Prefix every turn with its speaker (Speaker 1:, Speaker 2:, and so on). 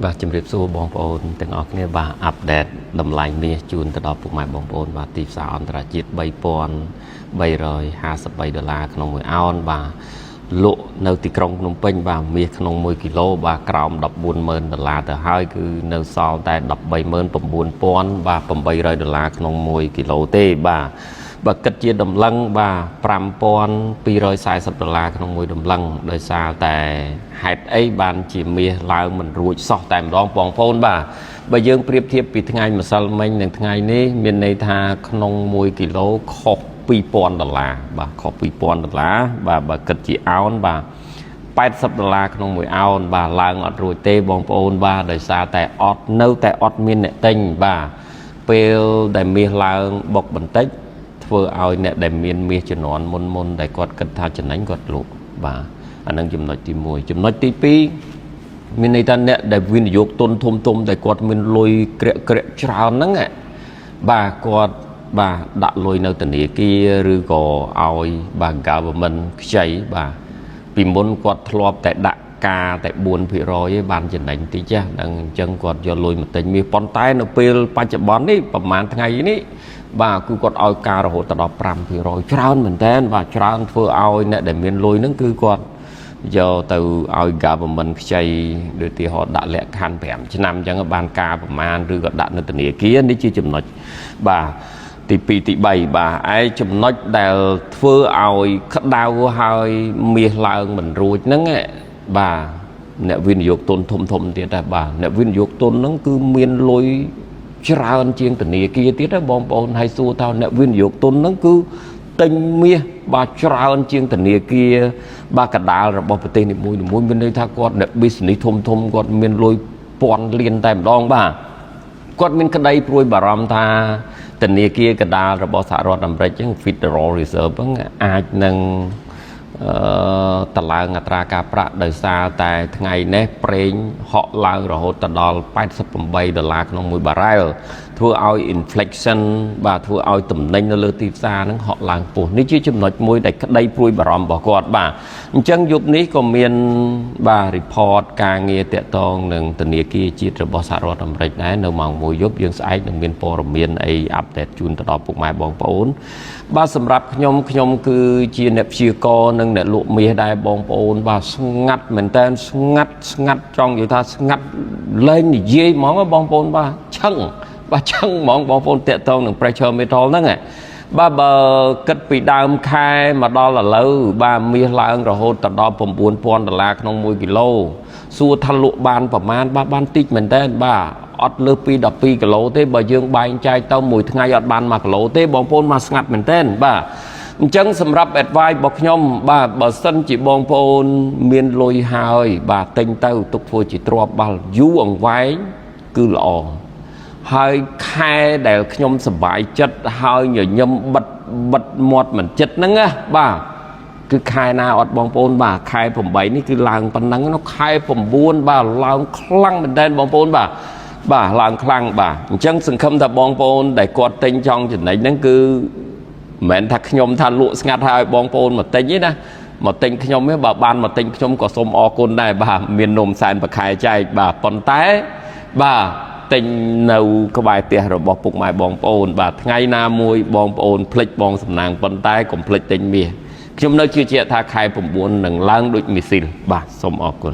Speaker 1: và chấm điệp số bong bồn từng ở kia và update đầm lạnh mi chun từ đó phục mãi bong bồn và tìm sao anh ta chiết bay pon bay rồi $50 trong mỗi ounce và lộ nơi tì krong nông pin và mi trong 10 kg và còng $40,000 từ hai cứ nơi sau tại $70,000 và $800 trong 10 kg tê và kết chia đầm lăng và $5,240 trong mỗi đầm lăng đời sao tại hạt ấy ban chỉ mía lao mình ruột sọt tại đó bong phôn và bây giờ priệp thiệp bị ngày mà sao mình những ngày ní miền này tha trong 10 kg khóc $2,000 và khóc $2,000 và kết chia áo và $80ក្នុងមួយអោនបាទឡើងអត់រួចទេបងប្អូនបាទដោយសារតែអត់នៅតែអត់មានអ្នកទិញបាទពេលដែលមាសឡើងបុកបន្តិចធ្វើឲ្យអ្នកដែលមានមាសជំនាន់មុនដែលគាត់គិតថាចំណេញគាត់លក់បាទអានឹងចំណុចទី1ចំណុចទី2មានន័យថាអ្នកដែលវិនិយោគទុនធំដែលគាត់មានលុយក្រាក់ច្រើនហ្នឹងបាទគាត់បាទដាក់លុយនៅធនាគារឬក៏ឲ្យបាទ government ខ្ចីបាទពីមុនគាត់ធ្លាប់តែដាក់ការតែ 4% ឯងបានចំណេញតិចហ្នឹងអញ្ចឹងគាត់យកលុយមកទិញមាសប៉ុន្តែនៅពេលបច្ចុប្បន្ននេះប្រហែលថ្ងៃនេះបាទគឺគាត់ឲ្យការរហូតដល់ 5% ច្រើនមែនតើបាទច្រើនធ្វើឲ្យអ្នកដែលមានលុយហ្នឹងគឺគាត់យកទៅឲ្យ government ខ្ចីដូចទីហោដាក់លក្ខខណ្ឌ5ឆ្នាំអញ្ចឹងបានការប្រមាណឬក៏ដាក់នៅធនាគារនេះជាចំណុចបាទទី2ទី3បាទឯចំណុចដែលធ្វើឲ្យក្តៅហើយមាសឡើងមិនរួចហ្នឹងបាទអ្នកវិនិយោគទុនធំទៀតដែរបាទអ្នកវិនិយោគទុនហ្នឹងគឺមានលុយច្រើនជាងធនាគារទៀតដែរបងប្អូនហើយសួរថាអ្នកវិនិយោគទុនហ្នឹងគឺទិញមាសបាទច្រើនជាងធនាគារបាទកដាលរបស់ប្រទេសនីមួយៗមានន័យថាគាត់អ្នក business ធំគាត់មានលុយពាន់លានតែម្ដងបាទគាត់មានក្តីព្រួយបារម្ភថាធនាគារកដាលរបស់សហរដ្ឋអាមេរិកចឹង Federal Reserve ហ្នឹងអាចនឹងតឡើងអត្រាការប្រាក់ដោយសារតែថ្ងៃនេះប្រេងហក់ឡើងរហូតដល់$88ក្នុងមួយបារ៉ែលធ្វើឲ្យ inflation បាទធ្វើឲ្យទំនិញនៅលើទីផ្សារហ្នឹងហក់ឡើងពោះនេះជាចំណុចមួយដែលក្តីព្រួយបារម្ភរបស់គាត់បាទអញ្ចឹងយប់នេះក៏មានបាទ report ការងារតាក់ទងនឹងធនាគារជាតិរបស់សហរដ្ឋអាមេរិកដែរនៅម៉ោង 1 យប់យើងស្អែកនឹងមានព័ត៌មានអី update ជូនទៅដល់ពុកម៉ែបងប្អូនបាទសម្រាប់ខ្ញុំគឺជាអ្នកព្យាករនិងអ្នកលក់មាសដែរបងប្អូនបាទស្ងាត់មែនតើស្ងាត់ចង់និយាយថាស្ងាត់លែងនិយាយហ្មងបងប្អូនបាទឆឹងហ្មងបងប្អូនតាក់ទងនឹង pressure metal ហ្នឹងបាទបើគិតពីដើមខែមកដល់ឥឡូវបាទមាសឡើងរហូតដល់$9,000ក្នុង1គីឡូសួរថាលក់បានប្រមាណបាទបានតិចមែនតើបាទអត់លើសពី12គីឡូទេបើយើងបែងចែកទៅមួយថ្ងៃអត់បាន1គីឡូទេបងប្អូនមកស្ងាត់មែនតើបាទអញ្ចឹងសម្រាប់ advice របស់ខ្ញុំបាទបើសិនជាបងប្អូនមានលុយហើយបាទទិញទៅទុកធ្វើជាទ្រព្យបាលយូរអង្វែងគឺល្អហើយខែដែលខ្ញុំសប្បាយចិត្តហើយញញឹមបិទមាត់មិនចិត្តហ្នឹងណាបាទគឺខែណាអត់បងប្អូនបាទខែ8នេះគឺឡើងប៉ុណ្ណឹងខែ9បាទឡើងខ្លាំងមែនទែនបងប្អូនបាទឡើងខ្លាំងបាទអញ្ចឹងសង្ឃឹមថាបងប្អូនដែលគាត់ទិញចង់ចំណេញហ្នឹងគឺមិនមែនថាខ្ញុំថាលក់ស្ងាត់ហើយបងប្អូនមកទិញទេណាមកទិញខ្ញុំទេបើបានមកទិញខ្ញុំក៏សូមអរគុណដែរបាទមាននំសែនប្រខែចែកបាទប៉ុន្តែបាទទិញនៅក្បែរផ្ទះរបស់ពុកម៉ែបងប្អូនបាទថ្ងៃណាមួយបងប្អូនភ្លេចបងសំណាងប៉ុន្តែកុំភ្លេចទិញមាសខ្ញុំនៅជឿជាក់ថាខែ9នឹងឡើងដូចមីស៊ីលបាទសូមអរគុណ